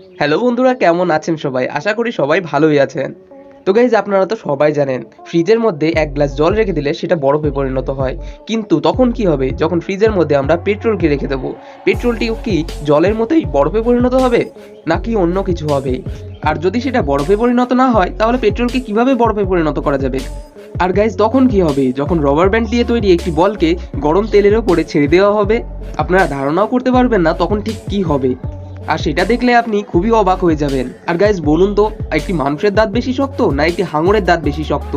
Hello বন্ধুরা, কেমন আছেন সবাই? আশা করি সবাই ভালোই আছেন। তো গাইজ, আপনারা তো সবাই জানেন ফ্রিজের মধ্যে এক গ্লাস জল রেখে দিলে সেটা বরফে পরিণত হয়। কিন্তু তখন কি হবে যখন ফ্রিজের মধ্যে আমরা পেট্রোলকে রেখে দেবো? পেট্রোলটিও কি জলের মতোই বরফে পরিণত হবে, নাকি অন্য কিছু হবে? আর যদি সেটা বরফে পরিণত না হয়, তাহলে পেট্রোলকে কিভাবে বরফে পরিণত করা যাবে? আর গাইজ, তখন কি হবে যখন রবার ব্যান্ড দিয়ে তৈরি একটি বলকে গরম তেলের ওপরে ছেড়ে দেওয়া হবে? আপনারা ধারণাও করতে পারবেন না তখন ঠিক কি হবে। আর সেটা দেখলে আপনি খুবই অবাক হয়ে যাবেন। আর গাইজ, বলুন তো, একটি মানুষের দাঁত বেশি শক্ত না একটি হাঙরের দাঁত বেশি শক্ত?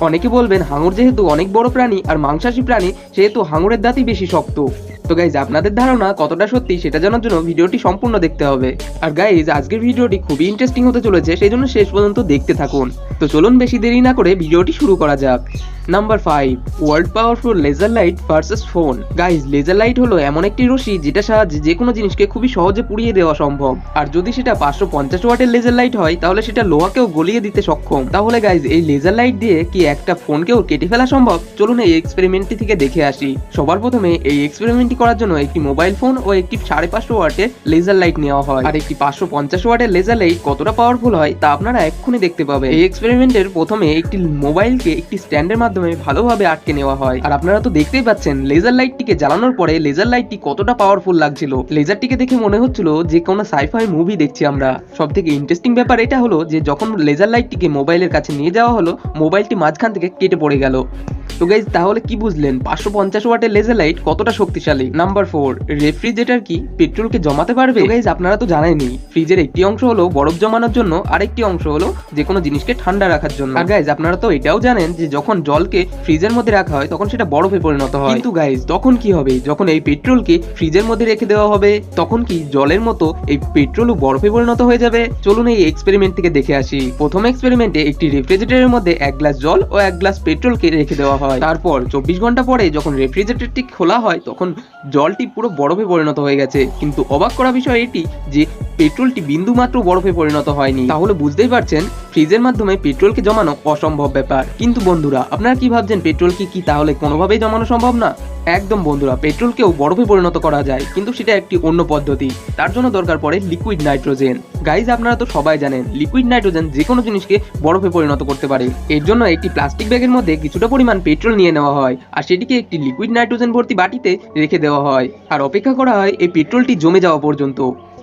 অনেকে বলবেন হাঙর যেহেতু অনেক বড় প্রাণী আর মাংসাশী প্রাণী, সেহেতু হাঙরের দাঁতই বেশি শক্ত। তো গাইজ, আপনাদের ধারণা কতটা সত্যি সেটা জানার জন্য ভিডিওটি সম্পূর্ণ দেখতে হবে। আর গাইজ, আজকের ভিডিওটি খুবই ইন্টারেস্টিং হতে চলেছে, সেই জন্য শেষ পর্যন্ত দেখতে থাকুন। তো চলুন বেশি দেরি না করে ভিডিওটি শুরু করা যাক। Number 5, world powerful laser light versus phone. Guys, laser light হলো এমন একটি রশ্মি যেটা সাহায্যে যে কোনো জিনিসকে খুবই সহজে পুড়িয়ে দেওয়া সম্ভব। আর যদি সেটা 550 ওয়াটের লেজার লাইট হয়, তাহলে সেটা লোহাকেও গলিয়ে দিতে সক্ষম। তাহলে গাইজ, এই লেজার লাইট দিয়ে কি একটা ফোনকেও কেটে ফেলা সম্ভব? চলুন এই এক্সপেরিমেন্টটি থেকে দেখে আসি। সবার প্রথমে এই এক্সপেরিমেন্টটি করার জন্য একটি মোবাইল ফোন ও একটি 550 ওয়াটের লেজার লাইট নেওয়া হয়। আর একটি 550 ওয়াটের লেজার লাইট কতটা পাওয়ারফুল হয় তা আপনারা এক্ষুনি দেখতে পাবেন। এই এক্সপেরিমেন্টের প্রথমে একটি মোবাইলকে একটি স্ট্যান্ডের মাধ্যমে ভালোভাবে আটকে নেওয়া হয়। আর আপনারা তো দেখতেই পাচ্ছেন লেজার লাইটটিকে জ্বালানোর পরে লেজার লাইটটি কতটা পাওয়ারফুল লাগছিল। লেজারটিকে দেখে মনে হচ্ছিল যে কোনো সাইফাই মুভি দেখছি আমরা। সব থেকে ইন্টারেস্টিং ব্যাপার এটা হলো যে যখন লেজার লাইটটিকে মোবাইলের কাছে নিয়ে যাওয়া হলো, মোবাইলটি মাঝখান থেকে কেটে পড়ে গেল। তো গাইজ, তাহলে কি বুঝলেন 550 ওয়াটের লেজার লাইট কতটা শক্তিশালী? নাম্বার 4, রেফ্রিজারেটর কি পেট্রোলকে জমাতে পারবে? গাইজ, আপনারা তো জানেনই ফ্রিজের একটি অংশ হলো বরফ জমানোর জন্য, আরেকটি অংশ হলো যে কোনো জিনিসকে ঠান্ডা রাখার জন্য। আর গাইজ, আপনারা তো এটাও জানেন যে যখন জলকে ফ্রিজের মধ্যে রাখা হয় তখন সেটা বরফে পরিণত হয়। কিন্তু গাইজ, তখন কি হবে যখন এই পেট্রোলকে ফ্রিজের মধ্যে রেখে দেওয়া হবে? তখন কি জলের মতো এই পেট্রোলও বরফে পরিণত হয়ে যাবে? চলুন এই এক্সপেরিমেন্ট থেকে দেখে আসি। প্রথম এক্সপেরিমেন্টে একটি রেফ্রিজারেটরের মধ্যে এক গ্লাস জল ও এক গ্লাস পেট্রোলকে রেখে দেওয়া হয়। তারপর 24 ঘন্টা পরে যখন রেফ্রিজারেটরটি খোলা হয়, তখন জলটি পুরো বরফে পরিণত হয়ে গেছে। কিন্তু অবাক করা বিষয় এটি যে পেট্রোলটি বিন্দু মাত্র বরফে পরিণত হয়নি। তাহলে বুঝতেই পারছেন ফ্রিজের মাধ্যমে পেট্রোলকে জমানো অসম্ভব ব্যাপার। কিন্তু বন্ধুরা, আপনারা কি ভাবছেন পেট্রোলকে কি তাহলে কোনোভাবেই জমানো সম্ভব না? একদম বন্ধুরা, পেট্রোলকেও বরফে পরিণত করা যায়, কিন্তু সেটা একটি অন্য পদ্ধতি। তার জন্য দরকার পড়ে লিকুইড নাইট্রোজেন। গাইজ, আপনারা তো সবাই জানেন লিকুইড নাইট্রোজেন যে কোনো জিনিসকে বরফে পরিণত করতে পারে। এর জন্য একটি প্লাস্টিক ব্যাগের মধ্যে কিছুটা পরিমাণ পেট্রোল নিয়ে নেওয়া হয়, আর সেটিকে একটি লিকুইড নাইট্রোজেন ভর্তি বাটিতে রেখে দেওয়া হয়, আর অপেক্ষা করা হয় এই পেট্রোলটি জমে যাওয়া পর্যন্ত।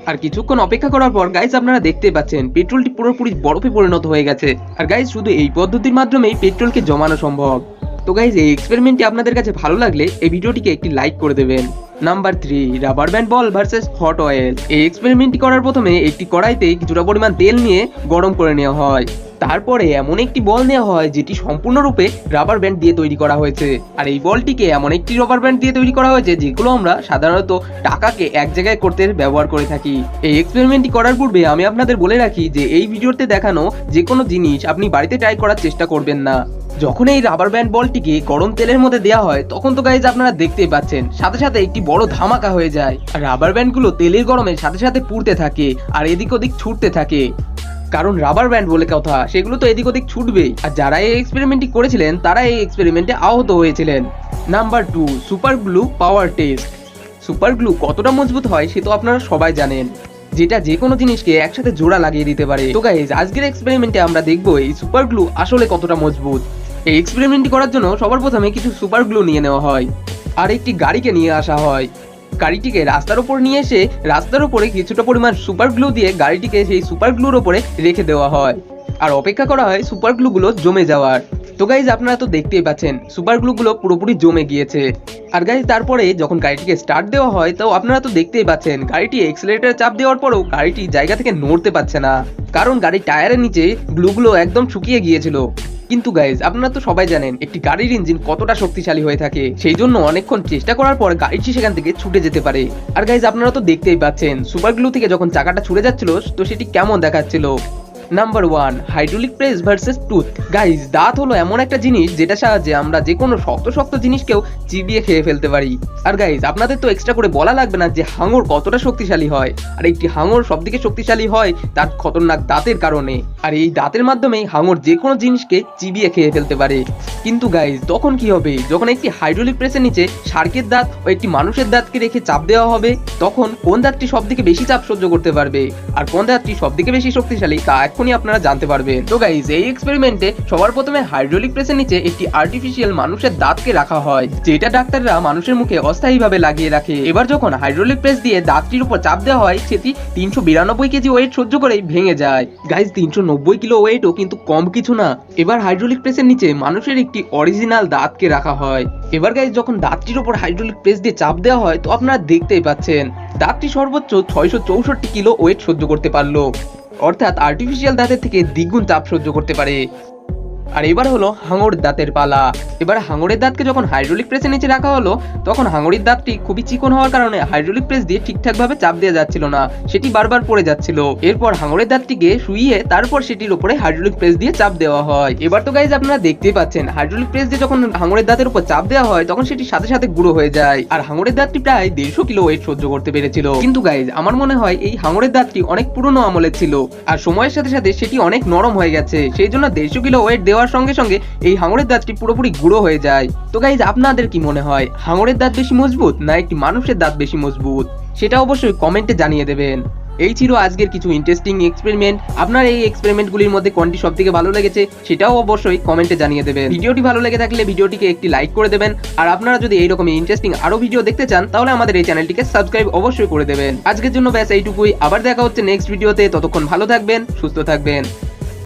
আর কিছুক্ষণ অপেক্ষা করার পর গাইজ, আপনারা দেখতে পাচ্ছেন পেট্রোলটি পুরোপুরি বরফে পরিণত হয়ে গেছে। আর গাইজ, শুধু এই পদ্ধতির মাধ্যমেই পেট্রোলকে জমানো সম্ভব। তো গাইজ, এই এক্সপেরিমেন্টটি আপনাদের কাছে ভালো লাগলে এই ভিডিওটিকে একটি লাইক করে দেবেন। নাম্বার 3, রাবার ব্যান্ড বল ভার্সেস হট অয়েল। এই এক্সপেরিমেন্টটি করার প্রথমে একটি কড়াইতে কিছুটা পরিমাণ তেল নিয়ে গরম করে নেওয়া হয়। তারপরে এমন একটি বল নেওয়া হয় যেটি সম্পূর্ণরূপে রাবার ব্যান্ড দিয়ে তৈরি করা হয়েছে। আর এই বলটিকে এমন একটি রাবার ব্যান্ড দিয়ে তৈরি করা হয়েছে যেগুলো আমরা সাধারণত টাকাকে এক জায়গায় করতে ব্যবহার করে থাকি। এই এক্সপেরিমেন্টটি করার পূর্বে আমি আপনাদের বলে রাখি যে এই ভিডিওতে দেখানো যে কোনো জিনিস আপনি বাড়িতে ট্রাই করার চেষ্টা করবেন না। যখন এই রাবার ব্যান্ড বলটিকে গরম তেলের মধ্যে দেওয়া হয়, তখন তো গাইজ আপনারা দেখতেই পাচ্ছেন সাথে সাথে একটি বড় ধামাকা হয়ে যায়। আর রাবার ব্যান্ডগুলো তেলের গরমের সাথে সাথে পুড়তে থাকে আর এদিক ওদিক ছুটতে থাকে। কারণ রাবার ব্যান্ড বলে কথা, সেগুলো তো এদিক ওদিক ছুটবেই। আর যারা এই এক্সপেরিমেন্টটি করেছিলেন তারা এই এক্সপেরিমেন্টে আহত হয়েছিলেন। নাম্বার 2, সুপার গ্লু পাওয়ার টেস্ট। সুপার গ্লু কতটা মজবুত হয় সে তো আপনারা সবাই জানেন, যেটা যে কোনো জিনিসকে একসাথে জোড়া লাগিয়ে দিতে পারে। তো গাইজ, আজকের এক্সপেরিমেন্টে আমরা দেখবো এই সুপার গ্লু আসলে কতটা মজবুত। এই এক্সপেরিমেন্টটি করার জন্য সবার প্রথমে কিছু সুপার গ্লু নিয়ে নেওয়া হয়, আর একটি গাড়িকে নিয়ে আসা হয়। গাড়িটিকে রাস্তার উপর নিয়ে এসে রাস্তার উপরে কিছুটা পরিমাণ সুপার গ্লু দিয়ে গাড়িটিকে সেই সুপার গ্লুর উপরে রেখে দেওয়া হয়, আর অপেক্ষা করা হয় সুপার গ্লুগুলো জমে যাওয়ার। তো গাইজ, আপনারা তো দেখতেই পাচ্ছেন সুপার গ্লুগুলো পুরোপুরি জমে গিয়েছে। আর গাইজ, তারপরে যখন গাড়িটিকে স্টার্ট দেওয়া হয়, তো আপনারা তো দেখতেই পাচ্ছেন গাড়িটি এক্সেলারেটর চাপ দেওয়ার পরেও গাড়িটি জায়গা থেকে নড়তে পারছে না, কারণ গাড়ির টায়ারের নিচে গ্লুগুলো একদম শুকিয়ে গিয়েছিল। কিন্তু গাইজ, আপনারা তো সবাই জানেন একটি গাড়ির ইঞ্জিন কতটা শক্তিশালী হয়ে থাকে, সেই জন্য অনেকক্ষণ চেষ্টা করার পর গাড়িটি সেখান থেকে ছুটে যেতে পারে। আর গাইজ, আপনারা তো দেখতেই পাচ্ছেন সুপার গ্লু থেকে যখন চাকাটা ছুটে যাচ্ছিল তো সেটি কেমন দেখাচ্ছিল। Number 1, hydraulic press versus tooth. Guys, দাঁত হলো এমন একটা জিনিস যেটা সাহায্যে আমরা যে কোনো শক্ত শক্ত জিনিসকেও চিবিয়ে খেয়ে ফেলতে পারি। আর গাইজ, আপনাদের তো এক্সট্রা করে বলা লাগবে না যে হাঙর কতটা শক্তিশালী হয়। আর একটি হাঙর সবদিকে শক্তিশালী হয় তার খতরনাক দাঁতের কারণে। আর এই দাঁতের মাধ্যমেই হাঙর যে কোনো জিনিসকে চিবিয়ে খেয়ে ফেলতে পারে। কিন্তু গাইজ তখন কি হবে, যখন একটি হাইড্রোলিক প্রেসের নিচে শার্কের দাঁত ও একটি মানুষের দাঁতকে রেখে চাপ দেওয়া হবে, তখন কোন দাঁতটি সব থেকে বেশি চাপ সহ্য করতে পারবে আর কোন দাঁতটি সব থেকে বেশি শক্তিশালী তা এখনই আপনারা জানতে পারবেন। তো গাইজ এই এক্সপেরিমেন্টে সবার প্রথমে হাইড্রোলিক প্রেসের নিচে একটি আর্টিফিশিয়াল মানুষের দাঁতকে রাখা হয়, যেটা ডাক্তাররা মানুষের মুখে অস্থায়ীভাবে লাগিয়ে রাখে। এবার যখন হাইড্রোলিক প্রেস দিয়ে দাঁতটির উপর চাপ দেওয়া হয়, সেটি 392 কেজি ওয়েট সহ্য করেই ভেঙে যায়। গাইজ 390 কিলো ওয়েটও কিন্তু কম কিছু না। এবার হাইড্রোলিক প্রেসের নিচে মানুষের একটি অরিজিনাল দাঁতকে রাখা হয়। এবার গাইজ যখন দাঁতটির উপর হাইড্রোলিক প্রেস দিয়ে চাপ দেওয়া হয়, তো আপনারা দেখতেই পাচ্ছেন দাঁতটি সর্বোচ্চ 664 কিলো ওয়েট সহ্য করতে পারলো, অর্থাৎ আর্টিফিশিয়াল দাঁতের থেকে দ্বিগুণ চাপ সহ্য করতে পারে। আর এবার হলো হাঙর দাঁতের পালা। এবার হাঙরের দাঁতকে যখন হাইড্রোলিক প্রেসের নিচে রাখা হলো, তখন হাঙরের দাঁতটি খুবই চিকন হওয়ার কারণে হাইড্রোলিক প্রেস দিয়ে ঠিকঠাক ভাবে চাপ দেওয়া যাচ্ছিল না, সেটি বারবার পড়ে যাচ্ছিল। এরপর হাঙরের দাঁতটিকে শুইয়ে তারপর সেটির উপরে হাইড্রোলিক প্রেস দিয়ে চাপ দেওয়া হয়। এবার তো গাইজ আপনারা দেখতেই পাচ্ছেন হাইড্রোলিক প্রেস দিয়ে যখন হাঙরের দাঁতের উপর চাপ দেওয়া হয়, তখন সেটি সাথে সাথে গুঁড়ো হয়ে যায়। আর হাঙরের দাঁতটি প্রায় 150 কিলো ওয়েট সহ্য করতে পেরেছিল। কিন্তু গাইজ আমার মনে হয় এই হাঙরের দাঁতটি অনেক পুরনো আমলের ছিল, আর সময়ের সাথে সাথে সেটি অনেক নরম হয়ে গেছে, সেই জন্য 150 কিলো ওয়েট দেওয়ার সঙ্গে সঙ্গে এই হাঙরের দাঁতটি পুরোপুরি গুঁড়ো হয়ে যায়। তো গাইজ আপনাদের কি মনে হয়, হাঙরের দাঁত বেশি মজবুত না একটি মানুষের দাঁত বেশি মজবুত? সেটা অবশ্যই কমেন্টে জানিয়ে দেবেন। এই ছিল আজকের কিছু ইন্টারেস্টিং এক্সপেরিমেন্ট। আপনার এই এক্সপেরিমেন্টগুলির মধ্যে কোনটি সবথেকে ভালো লেগেছে সেটাও অবশ্যই কমেন্টে জানিয়ে দেবেন। ভিডিওটি ভালো লেগে থাকলে ভিডিওটিকে একটি লাইক করে দেবেন। আর আপনারা যদি এইরকম ইন্টারেস্টিং আরো ভিডিও দেখতে চান, তাহলে আমাদের এই চ্যানেলটিকে সাবস্ক্রাইব অবশ্যই করে দেবেন। আজকের জন্য ব্যাস এইটুকুই, আবার দেখা হচ্ছে নেক্সট ভিডিওতে। ততক্ষণ ভালো থাকবেন, সুস্থ থাকবেন।